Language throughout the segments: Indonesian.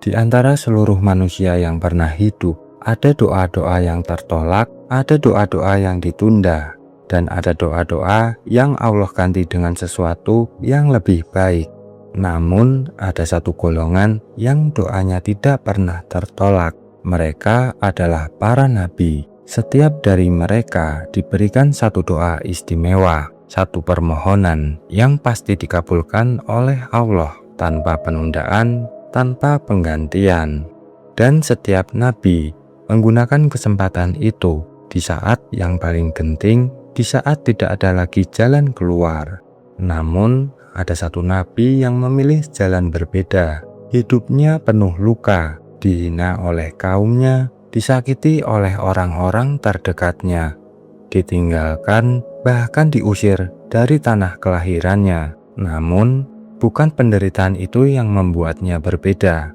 Di antara seluruh manusia yang pernah hidup, ada doa-doa yang tertolak, ada doa-doa yang ditunda, dan ada doa-doa yang Allah ganti dengan sesuatu yang lebih baik. Namun, ada satu golongan yang doanya tidak pernah tertolak. Mereka adalah para nabi. Setiap dari mereka diberikan satu doa istimewa, satu permohonan yang pasti dikabulkan oleh Allah tanpa penundaan, tanpa penggantian. Dan setiap nabi menggunakan kesempatan itu di saat yang paling genting, di saat tidak ada lagi jalan keluar. Namun, ada satu nabi yang memilih jalan berbeda. Hidupnya penuh luka, dihina oleh kaumnya, disakiti oleh orang-orang terdekatnya, ditinggalkan, bahkan diusir dari tanah kelahirannya. Namun, bukan penderitaan itu yang membuatnya berbeda.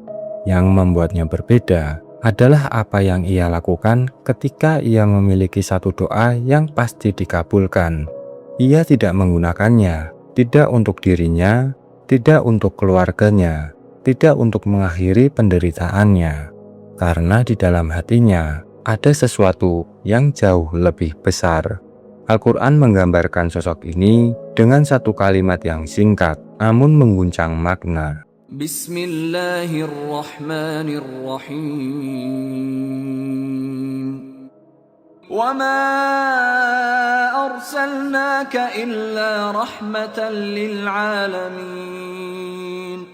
Yang membuatnya berbeda adalah apa yang ia lakukan ketika ia memiliki satu doa yang pasti dikabulkan. Ia tidak menggunakannya, tidak untuk dirinya, tidak untuk keluarganya, tidak untuk mengakhiri penderitaannya. Karena di dalam hatinya ada sesuatu yang jauh lebih besar. Al-Quran menggambarkan sosok ini dengan satu kalimat yang singkat, namun mengguncang makna. Bismillahirrahmanirrahim. Wa ma arsalnaka illa rahmatan lil alamin.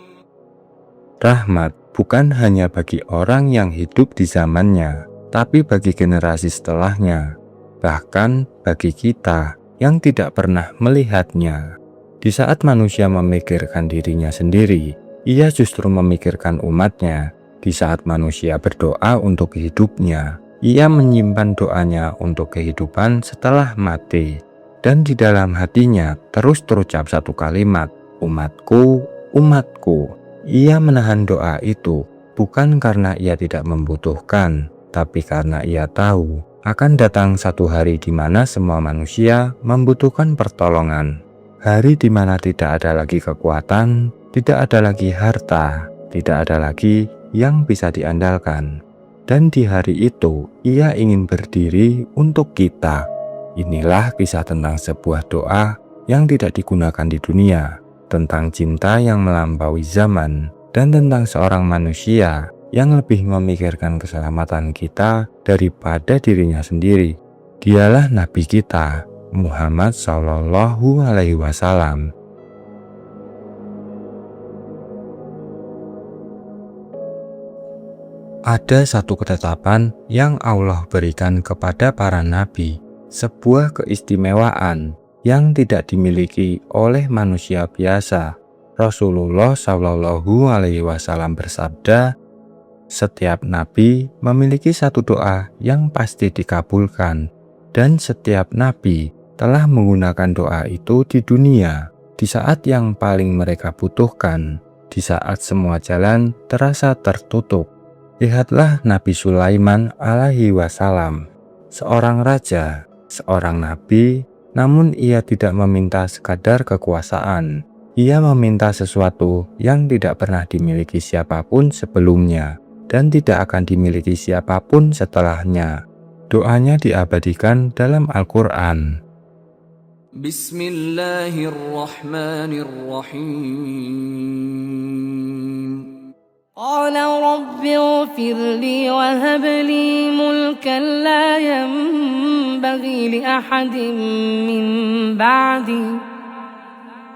Rahmat bukan hanya bagi orang yang hidup di zamannya, tapi bagi generasi setelahnya, bahkan bagi kita yang tidak pernah melihatnya. Di saat manusia memikirkan dirinya sendiri, ia justru memikirkan umatnya. Di saat manusia berdoa untuk hidupnya, ia menyimpan doanya untuk kehidupan setelah mati. Dan di dalam hatinya terus terucap satu kalimat, umatku, umatku. Ia menahan doa itu bukan karena ia tidak membutuhkan, tapi karena ia tahu akan datang satu hari di mana semua manusia membutuhkan pertolongan. Hari di mana tidak ada lagi kekuatan, tidak ada lagi harta, tidak ada lagi yang bisa diandalkan. Dan di hari itu, ia ingin berdiri untuk kita. Inilah kisah tentang sebuah doa yang tidak digunakan di dunia, tentang cinta yang melampaui zaman, dan tentang seorang manusia yang lebih memikirkan keselamatan kita daripada dirinya sendiri. Dialah Nabi kita, Muhammad Shallallahu Alaihi Wasallam. Ada satu ketetapan yang Allah berikan kepada para nabi, sebuah keistimewaan yang tidak dimiliki oleh manusia biasa. Rasulullah Shallallahu Alaihi Wasallam bersabda, setiap nabi memiliki satu doa yang pasti dikabulkan, dan setiap nabi telah menggunakan doa itu di dunia, di saat yang paling mereka butuhkan, di saat semua jalan terasa tertutup. Lihatlah Nabi Sulaiman alaihi wasallam, seorang raja, seorang nabi, namun ia tidak meminta sekadar kekuasaan. Ia meminta sesuatu yang tidak pernah dimiliki siapapun sebelumnya dan tidak akan dimiliki siapapun setelahnya. Doanya diabadikan dalam Al-Quran. Bismillahirrahmanirrahim. Qala rabbi ighfir li wa hab li mulkan la yanbaghi li ahadin min ba'di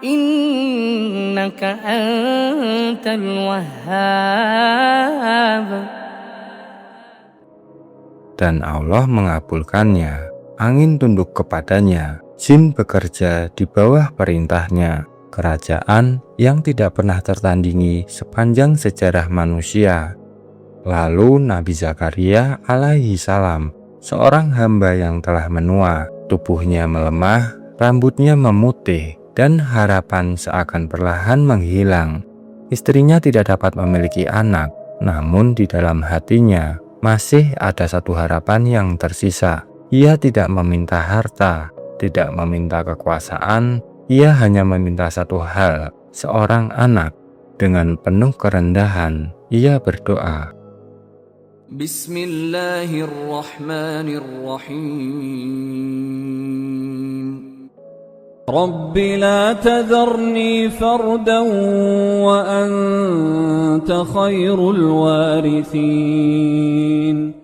innaka antal wahhab. Dan Allah mengabulkannya. Angin tunduk kepadanya, jin bekerja di bawah perintahnya. Kerajaan yang tidak pernah tertandingi sepanjang sejarah manusia. Lalu Nabi Zakaria alaihi salam, seorang hamba yang telah menua, tubuhnya melemah, rambutnya memutih, dan harapan seakan perlahan menghilang. Istrinya tidak dapat memiliki anak, namun di dalam hatinya masih ada satu harapan yang tersisa. Ia tidak meminta harta, tidak meminta kekuasaan, ia hanya meminta satu hal, seorang anak. Dengan penuh kerendahan, ia berdoa, Bismillahirrahmanirrahim. Rabbi la tadharni fardan wa anta khairul warithin.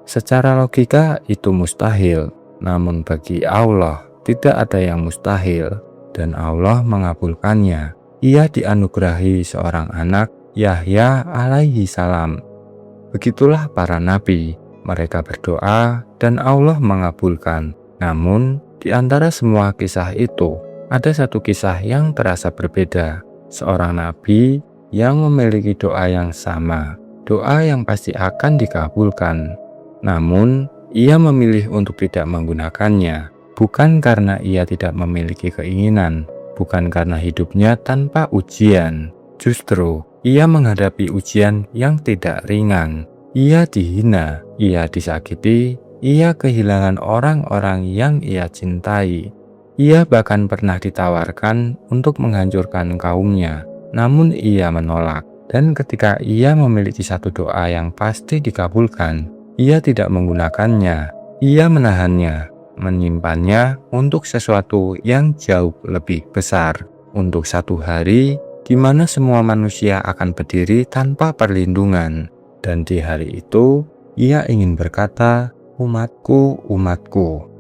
Secara logika itu mustahil, namun bagi Allah tidak ada yang mustahil, dan Allah mengabulkannya. Ia dianugerahi seorang anak, Yahya alaihi salam. Begitulah para nabi, mereka berdoa dan Allah mengabulkan. Namun, di antara semua kisah itu, ada satu kisah yang terasa berbeda. Seorang nabi yang memiliki doa yang sama, doa yang pasti akan dikabulkan. Namun, ia memilih untuk tidak menggunakannya, bukan karena ia tidak memiliki keinginan, bukan karena hidupnya tanpa ujian. Justru, ia menghadapi ujian yang tidak ringan. Ia dihina, ia disakiti, ia kehilangan orang-orang yang ia cintai. Ia bahkan pernah ditawarkan untuk menghancurkan kaumnya, namun ia menolak. Dan ketika ia memiliki satu doa yang pasti dikabulkan, ia tidak menggunakannya. Ia menahannya, menyimpannya untuk sesuatu yang jauh lebih besar. Untuk satu hari di mana semua manusia akan berdiri tanpa perlindungan. Dan di hari itu, ia ingin berkata, umatku, umatku.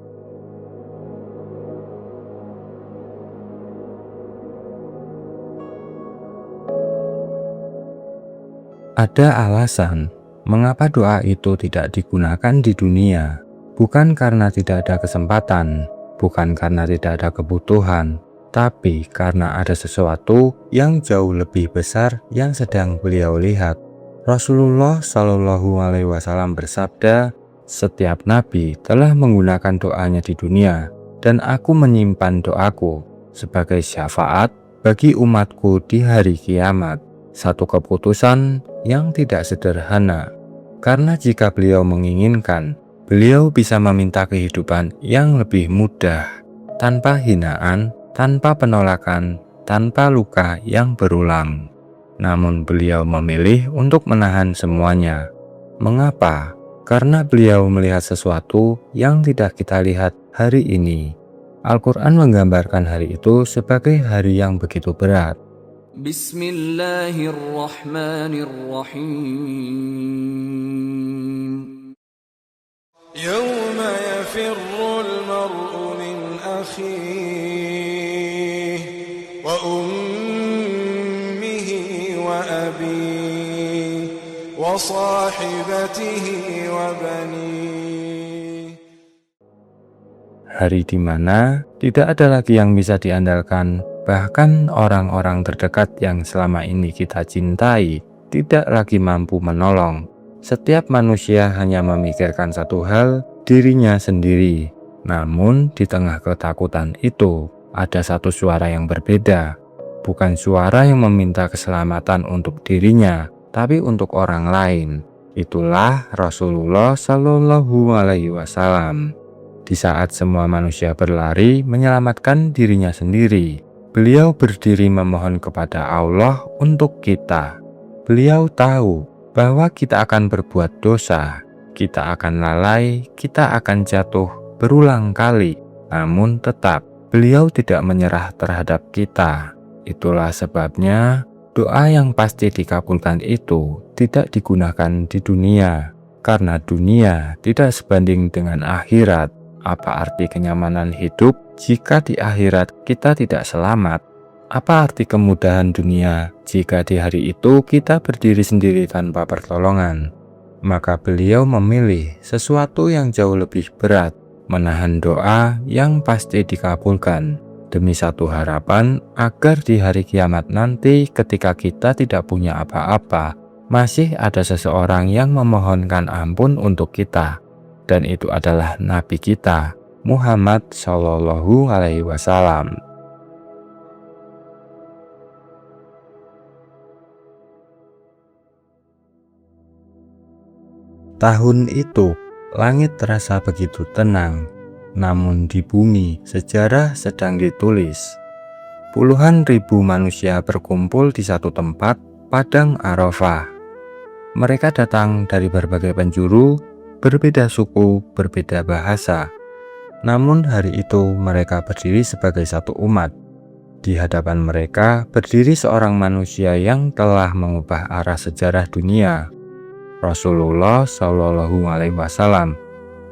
Ada alasan mengapa doa itu tidak digunakan di dunia. Bukan karena tidak ada kesempatan, bukan karena tidak ada kebutuhan, tapi karena ada sesuatu yang jauh lebih besar yang sedang beliau lihat. Rasulullah Shallallahu Alaihi Wasallam bersabda, setiap nabi telah menggunakan doanya di dunia, dan aku menyimpan doaku sebagai syafaat bagi umatku di hari kiamat. Satu keputusan yang tidak sederhana, karena jika beliau menginginkan, beliau bisa meminta kehidupan yang lebih mudah, tanpa hinaan, tanpa penolakan, tanpa luka yang berulang. Namun beliau memilih untuk menahan semuanya. Mengapa? Karena beliau melihat sesuatu yang tidak kita lihat hari ini. Al-Quran menggambarkan hari itu sebagai hari yang begitu berat. Bismillahirrahmanirrahim. Yawma yafirrul mar'u min akhihi wa ummihi wa abihi wa sahibatihi wa banihi. Hari di mana tidak ada lagi yang bisa diandalkan. Bahkan orang-orang terdekat yang selama ini kita cintai tidak lagi mampu menolong. Setiap manusia hanya memikirkan satu hal, dirinya sendiri. Namun di tengah ketakutan itu, ada satu suara yang berbeda. Bukan suara yang meminta keselamatan untuk dirinya, tapi untuk orang lain. Itulah Rasulullah Shallallahu Alaihi Wasallam. Di saat semua manusia berlari menyelamatkan dirinya sendiri, beliau berdiri memohon kepada Allah untuk kita. Beliau tahu bahwa kita akan berbuat dosa, kita akan lalai, kita akan jatuh berulang kali. Namun tetap, beliau tidak menyerah terhadap kita. Itulah sebabnya doa yang pasti dikabulkan itu tidak digunakan di dunia. Karena dunia tidak sebanding dengan akhirat. Apa arti kenyamanan hidup jika di akhirat kita tidak selamat? Apa arti kemudahan dunia jika di hari itu kita berdiri sendiri tanpa pertolongan? Maka beliau memilih sesuatu yang jauh lebih berat, menahan doa yang pasti dikabulkan, demi satu harapan agar di hari kiamat nanti ketika kita tidak punya apa-apa, masih ada seseorang yang memohonkan ampun untuk kita. Dan itu adalah Nabi kita, Muhammad Shallallahu Alaihi Wasallam. Tahun itu, langit terasa begitu tenang, namun di bumi sejarah sedang ditulis. Puluhan ribu manusia berkumpul di satu tempat Padang Arafah. Mereka datang dari berbagai penjuru, berbeda suku, berbeda bahasa. Namun hari itu mereka berdiri sebagai satu umat. Di hadapan mereka berdiri seorang manusia yang telah mengubah arah sejarah dunia, Rasulullah Shallallahu Alaihi Wasallam.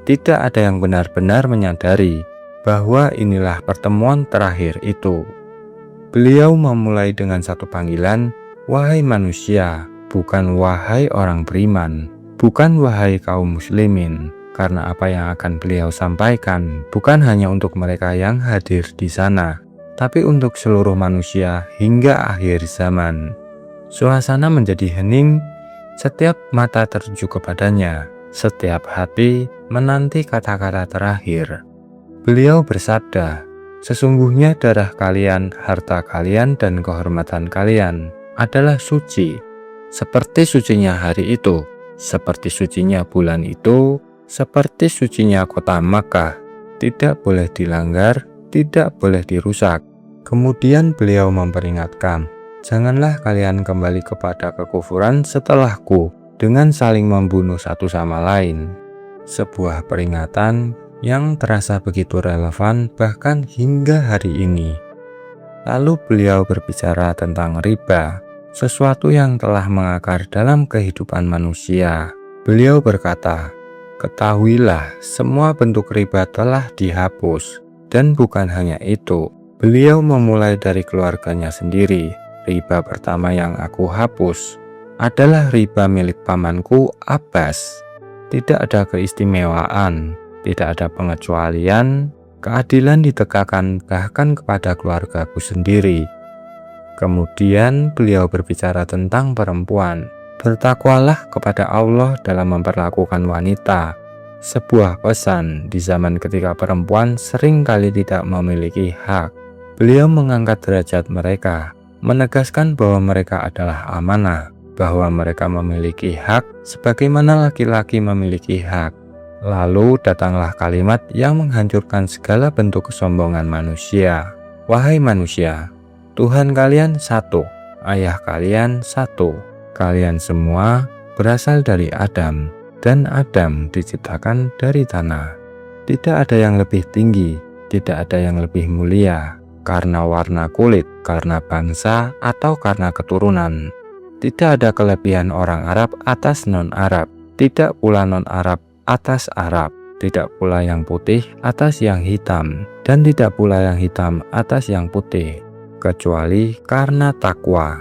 Tidak ada yang benar-benar menyadari bahwa inilah pertemuan terakhir itu. Beliau memulai dengan satu panggilan, "Wahai manusia," bukan "wahai orang beriman," bukan "wahai kaum muslimin," karena apa yang akan beliau sampaikan bukan hanya untuk mereka yang hadir di sana, tapi untuk seluruh manusia hingga akhir zaman. Suasana menjadi hening, setiap mata tertuju kepadanya, setiap hati menanti kata-kata terakhir. Beliau bersabda, "Sesungguhnya darah kalian, harta kalian, dan kehormatan kalian adalah suci, seperti sucinya hari itu, seperti sucinya bulan itu, seperti sucinya kota Makkah. Tidak boleh dilanggar, tidak boleh dirusak." Kemudian beliau memperingatkan, "Janganlah kalian kembali kepada kekufuran setelahku dengan saling membunuh satu sama lain." Sebuah peringatan yang terasa begitu relevan bahkan hingga hari ini. Lalu beliau berbicara tentang riba, sesuatu yang telah mengakar dalam kehidupan manusia. Beliau berkata, "Ketahuilah, semua bentuk riba telah dihapus." Dan bukan hanya itu, beliau memulai dari keluarganya sendiri. Riba pertama yang aku hapus adalah riba milik pamanku Abbas. Tidak ada keistimewaan, tidak ada pengecualian, keadilan ditegakkan bahkan kepada keluargaku sendiri. Kemudian beliau berbicara tentang perempuan. Bertakwalah kepada Allah dalam memperlakukan wanita. Sebuah pesan di zaman ketika perempuan seringkali tidak memiliki hak. Beliau mengangkat derajat mereka, menegaskan bahwa mereka adalah amanah, bahwa mereka memiliki hak sebagaimana laki-laki memiliki hak. Lalu datanglah kalimat yang menghancurkan segala bentuk kesombongan manusia. "Wahai manusia, Tuhan kalian satu, ayah kalian satu. Kalian semua berasal dari Adam, dan Adam diciptakan dari tanah. Tidak ada yang lebih tinggi, tidak ada yang lebih mulia, karena warna kulit, karena bangsa, atau karena keturunan. Tidak ada kelebihan orang Arab atas non-Arab, tidak pula non-Arab atas Arab, tidak pula yang putih atas yang hitam, dan tidak pula yang hitam atas yang putih, kecuali karena takwa."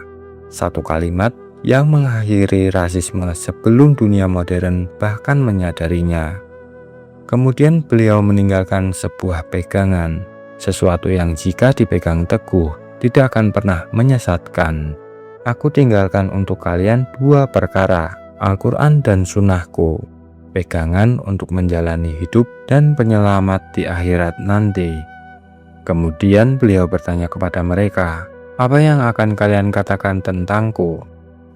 Satu kalimat yang mengakhiri rasisme sebelum dunia modern bahkan menyadarinya. Kemudian beliau meninggalkan sebuah pegangan, sesuatu yang jika dipegang teguh tidak akan pernah menyesatkan. "Aku tinggalkan untuk kalian dua perkara, Al-Quran dan Sunnahku, pegangan untuk menjalani hidup dan penyelamat di akhirat nanti." Kemudian beliau bertanya kepada mereka, "Apa yang akan kalian katakan tentangku?"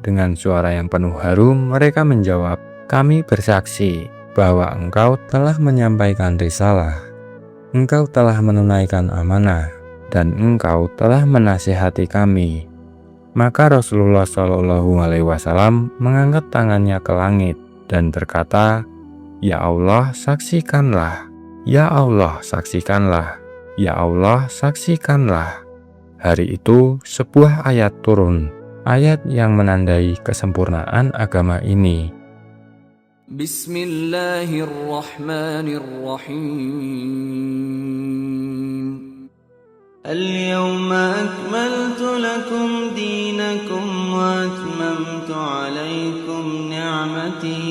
Dengan suara yang penuh harum mereka menjawab, "Kami bersaksi bahwa engkau telah menyampaikan risalah, engkau telah menunaikan amanah, dan engkau telah menasihati kami." Maka Rasulullah Shallallahu Alaihi Wasallam mengangkat tangannya ke langit dan berkata, "Ya Allah, saksikanlah, ya Allah, saksikanlah, ya Allah, saksikanlah." Hari itu sebuah ayat turun, ayat yang menandai kesempurnaan agama ini. Bismillahirrahmanirrahim. Al-yawma akmaltu lakum dinakum wa atmamtu alaykum ni'mati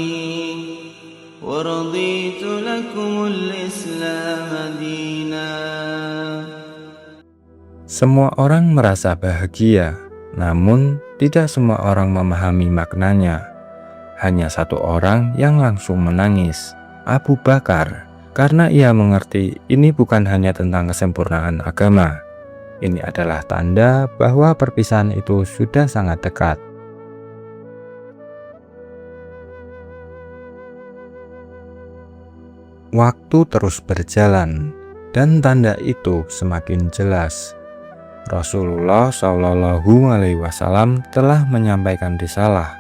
wa raditu lakumul Islam dinan. Semua orang merasa bahagia, namun tidak semua orang memahami maknanya. Hanya satu orang yang langsung menangis, Abu Bakar, karena ia mengerti ini bukan hanya tentang kesempurnaan agama. Ini adalah tanda bahwa perpisahan itu sudah sangat dekat. Waktu terus berjalan, dan tanda itu semakin jelas. Rasulullah Shallallahu Alaihi Wasallam telah menyampaikan risalah,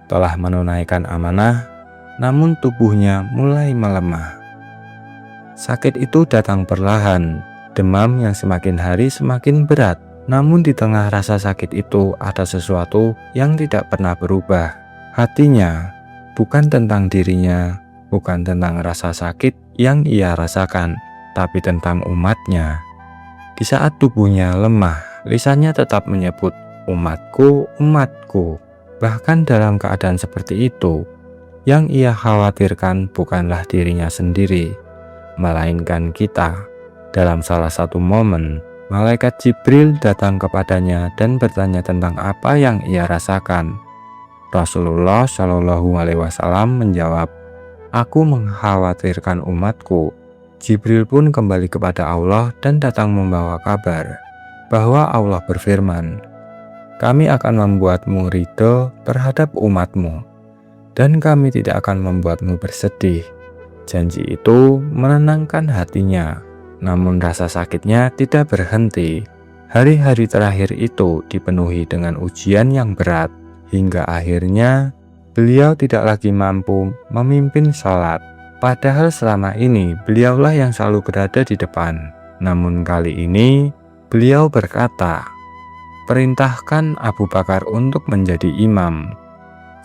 telah menunaikan amanah, namun tubuhnya mulai melemah. Sakit itu datang perlahan, demam yang semakin hari semakin berat. Namun di tengah rasa sakit itu ada sesuatu yang tidak pernah berubah. Hatinya, bukan tentang dirinya, bukan tentang rasa sakit yang ia rasakan, tapi tentang umatnya. Di saat tubuhnya lemah, lisannya tetap menyebut, "Umatku, umatku." Bahkan dalam keadaan seperti itu, yang ia khawatirkan bukanlah dirinya sendiri, melainkan kita. Dalam salah satu momen, malaikat Jibril datang kepadanya dan bertanya tentang apa yang ia rasakan. Rasulullah Shallallahu Alaihi Wasallam menjawab, "Aku mengkhawatirkan umatku." Jibril pun kembali kepada Allah dan datang membawa kabar bahwa Allah berfirman, "Kami akan membuatmu ridho terhadap umatmu, dan kami tidak akan membuatmu bersedih." Janji itu menenangkan hatinya, namun rasa sakitnya tidak berhenti. Hari-hari terakhir itu dipenuhi dengan ujian yang berat, hingga akhirnya beliau tidak lagi mampu memimpin sholat. Padahal selama ini beliaulah yang selalu berada di depan. Namun kali ini beliau berkata, "Perintahkan Abu Bakar untuk menjadi imam."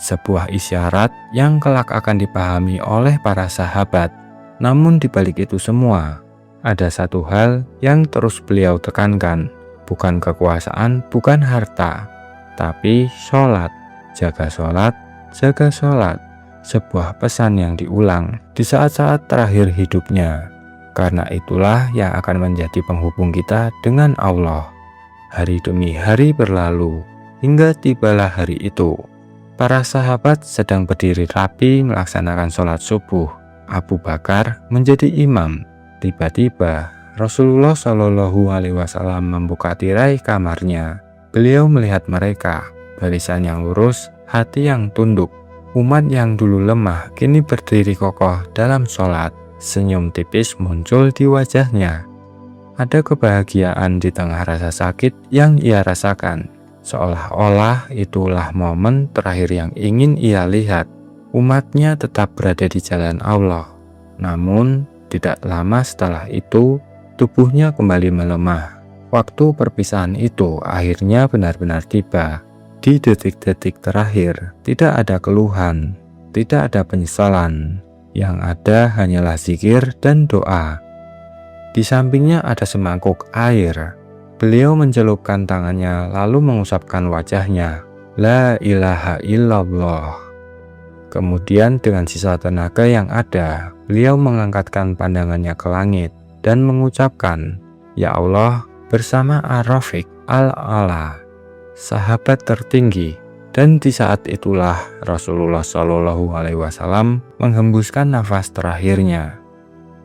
Sebuah isyarat yang kelak akan dipahami oleh para sahabat. Namun di balik itu semua, ada satu hal yang terus beliau tekankan, bukan kekuasaan, bukan harta, tapi sholat. Jaga sholat, jaga sholat. Sebuah pesan yang diulang di saat-saat terakhir hidupnya. Karena itulah yang akan menjadi penghubung kita dengan Allah. Hari demi hari berlalu, hingga tibalah hari itu. Para sahabat sedang berdiri rapi melaksanakan sholat subuh. Abu Bakar menjadi imam. Tiba-tiba Rasulullah Shallallahu Alaihi Wasallam membuka tirai kamarnya. Beliau melihat mereka, barisan yang lurus, hati yang tunduk. Umat yang dulu lemah kini berdiri kokoh dalam sholat. Senyum tipis muncul di wajahnya. Ada kebahagiaan di tengah rasa sakit yang ia rasakan. Seolah-olah itulah momen terakhir yang ingin ia lihat. Umatnya tetap berada di jalan Allah. Namun tidak lama setelah itu, tubuhnya kembali melemah. Waktu perpisahan itu akhirnya benar-benar tiba. Di detik-detik terakhir, tidak ada keluhan, tidak ada penyesalan. Yang ada hanyalah zikir dan doa. Di sampingnya ada semangkuk air. Beliau mencelupkan tangannya lalu mengusapkan wajahnya. La ilaha illallah. Kemudian dengan sisa tenaga yang ada, beliau mengangkatkan pandangannya ke langit dan mengucapkan, "Ya Allah, bersama Ar-Rafiq Al-A'la, sahabat tertinggi." Dan di saat itulah Rasulullah Shallallahu Alaihi Wasallam menghembuskan nafas terakhirnya.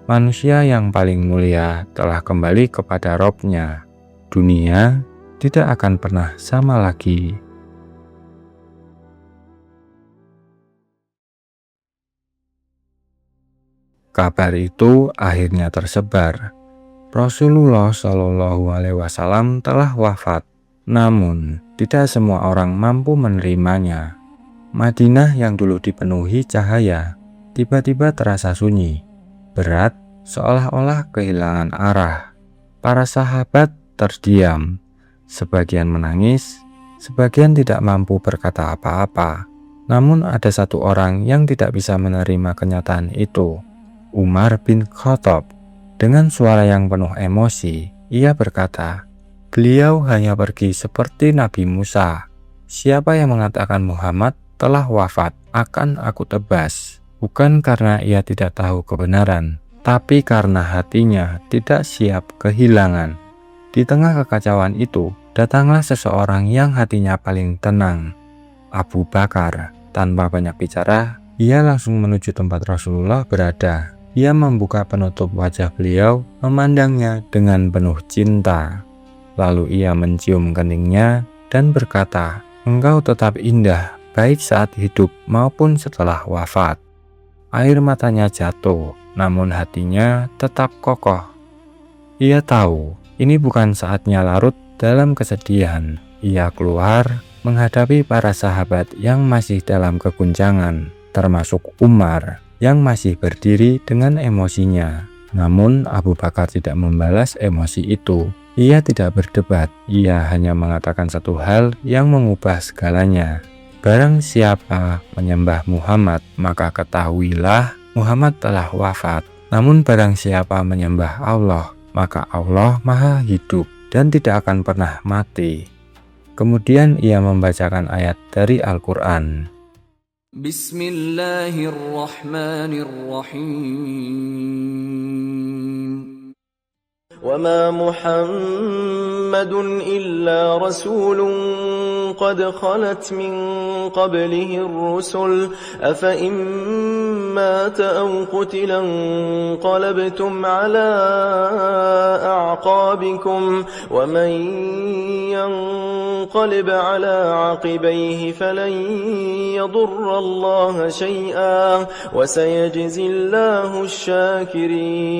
Manusia yang paling mulia telah kembali kepada Robnya. Dunia tidak akan pernah sama lagi. Kabar itu akhirnya tersebar. Rasulullah Shallallahu Alaihi Wasallam telah wafat. Namun, tidak semua orang mampu menerimanya. Madinah yang dulu dipenuhi cahaya, tiba-tiba terasa sunyi, berat, seolah-olah kehilangan arah. Para sahabat terdiam, sebagian menangis, sebagian tidak mampu berkata apa-apa. Namun ada satu orang yang tidak bisa menerima kenyataan itu, Umar bin Khattab. Dengan suara yang penuh emosi, ia berkata, "Beliau hanya pergi seperti Nabi Musa. Siapa yang mengatakan Muhammad telah wafat akan aku tebas, bukan karena ia tidak tahu kebenaran, tapi karena hatinya tidak siap kehilangan." Di tengah kekacauan itu, datanglah seseorang yang hatinya paling tenang, Abu Bakar. Tanpa banyak bicara, ia langsung menuju tempat Rasulullah berada. Ia membuka penutup wajah beliau, memandangnya dengan penuh cinta. Lalu ia mencium keningnya dan berkata, "Engkau tetap indah, baik saat hidup maupun setelah wafat." Air matanya jatuh, namun hatinya tetap kokoh. Ia tahu ini bukan saatnya larut dalam kesedihan, ia keluar menghadapi para sahabat yang masih dalam keguncangan, termasuk Umar yang masih berdiri dengan emosinya. Namun Abu Bakar tidak membalas emosi itu. Ia tidak berdebat, ia hanya mengatakan satu hal yang mengubah segalanya. Barang siapa menyembah Muhammad, maka ketahuilah Muhammad telah wafat. Namun barang siapa menyembah Allah, maka Allah Maha Hidup dan tidak akan pernah mati. Kemudian ia membacakan ayat dari Al-Quran. Bismillahirrahmanirrahim. وما محمد إلا رسول قد خلت من قبله الرسل أفإن مات أو قتلا انقلبتم على أعقابكم ومن ينقلب على عقبيه فلن يضر الله شيئا وسيجزي الله الشاكرين.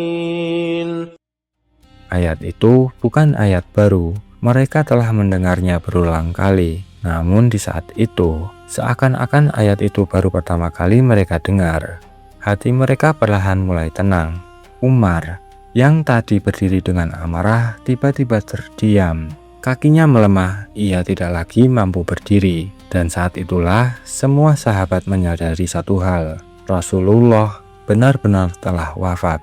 Ayat itu bukan ayat baru, mereka telah mendengarnya berulang kali. Namun di saat itu, seakan-akan ayat itu baru pertama kali mereka dengar. Hati mereka perlahan mulai tenang. Umar, yang tadi berdiri dengan amarah, tiba-tiba terdiam. Kakinya melemah, ia tidak lagi mampu berdiri. Dan saat itulah semua sahabat menyadari satu hal, Rasulullah benar-benar telah wafat.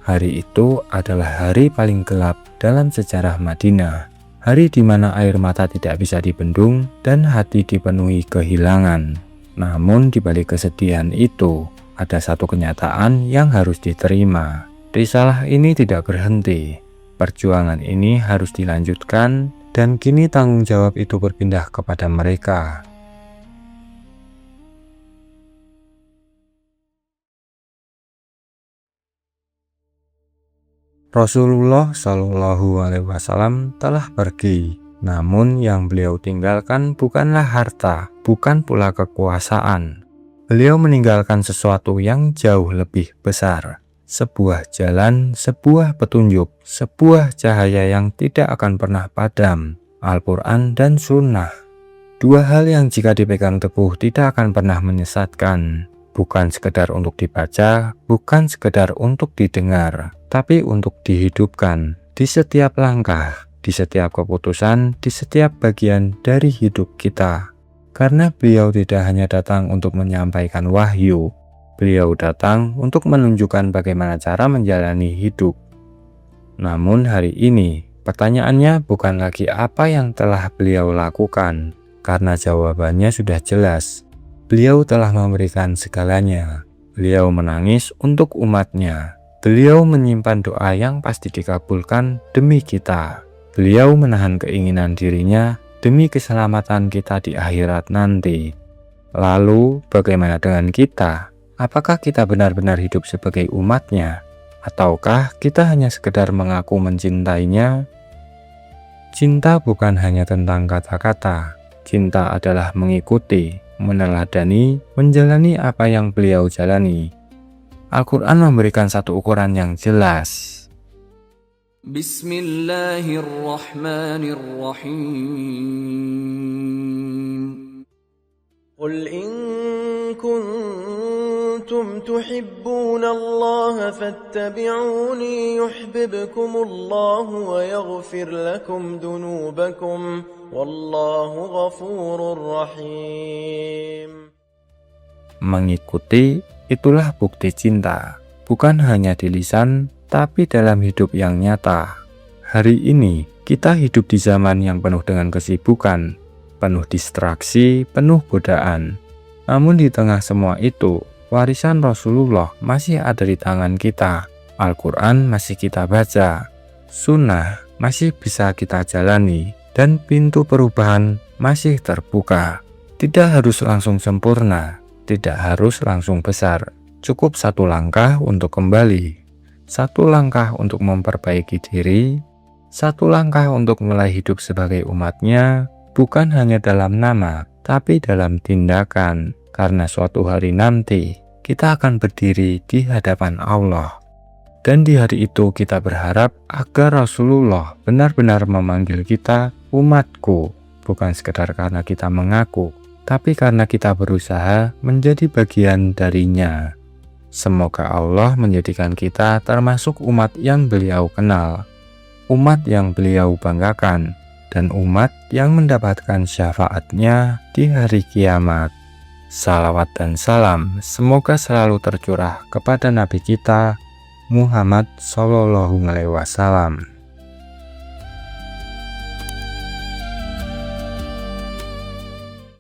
Hari itu adalah hari paling gelap dalam sejarah Madinah. Hari di mana air mata tidak bisa dibendung dan hati dipenuhi kehilangan. Namun di balik kesedihan itu, ada satu kenyataan yang harus diterima. Risalah ini tidak berhenti. Perjuangan ini harus dilanjutkan dan kini tanggung jawab itu berpindah kepada mereka. Rasulullah Shallallahu Alaihi Wasallam telah pergi, namun yang beliau tinggalkan bukanlah harta, bukan pula kekuasaan. Beliau meninggalkan sesuatu yang jauh lebih besar, sebuah jalan, sebuah petunjuk, sebuah cahaya yang tidak akan pernah padam, Al-Quran dan Sunnah. Dua hal yang jika dipegang teguh tidak akan pernah menyesatkan. Bukan sekedar untuk dibaca, bukan sekedar untuk didengar, tapi untuk dihidupkan di setiap langkah, di setiap keputusan, di setiap bagian dari hidup kita. Karena beliau tidak hanya datang untuk menyampaikan wahyu, beliau datang untuk menunjukkan bagaimana cara menjalani hidup. Namun hari ini, pertanyaannya bukan lagi apa yang telah beliau lakukan, karena jawabannya sudah jelas. Beliau telah memberikan segalanya. Beliau menangis untuk umatnya. Beliau menyimpan doa yang pasti dikabulkan demi kita. Beliau menahan keinginan dirinya demi keselamatan kita di akhirat nanti. Lalu, bagaimana dengan kita? Apakah kita benar-benar hidup sebagai umatnya? Ataukah kita hanya sekedar mengaku mencintainya? Cinta bukan hanya tentang kata-kata. Cinta adalah mengikuti, meneladani, menjalani apa yang beliau jalani. Al-Quran memberikan satu ukuran yang jelas. Bismillahirrahmanirrahim. Qul in kuntum tuhibbuna Allah fattabi'uni yuhibbukumullahu wa yaghfir lakum dunubakum. Wallahu ghafurur rahim. Mengikuti itulah bukti cinta, bukan hanya di lisan, tapi dalam hidup yang nyata. Hari ini kita hidup di zaman yang penuh dengan kesibukan, penuh distraksi, penuh godaan. Namun di tengah semua itu, warisan Rasulullah masih ada di tangan kita. Al-Quran masih kita baca, Sunnah masih bisa kita jalani. Dan pintu perubahan masih terbuka. Tidak harus langsung sempurna, tidak harus langsung besar. Cukup satu langkah untuk kembali, satu langkah untuk memperbaiki diri, satu langkah untuk mulai hidup sebagai umatnya, bukan hanya dalam nama, tapi dalam tindakan. Karena suatu hari nanti, kita akan berdiri di hadapan Allah. Dan di hari itu kita berharap agar Rasulullah benar-benar memanggil kita umatku, bukan sekedar karena kita mengaku, tapi karena kita berusaha menjadi bagian darinya. Semoga Allah menjadikan kita termasuk umat yang beliau kenal, umat yang beliau banggakan, dan umat yang mendapatkan syafaatnya di hari kiamat. Salawat dan salam semoga selalu tercurah kepada Nabi kita Muhammad SAW.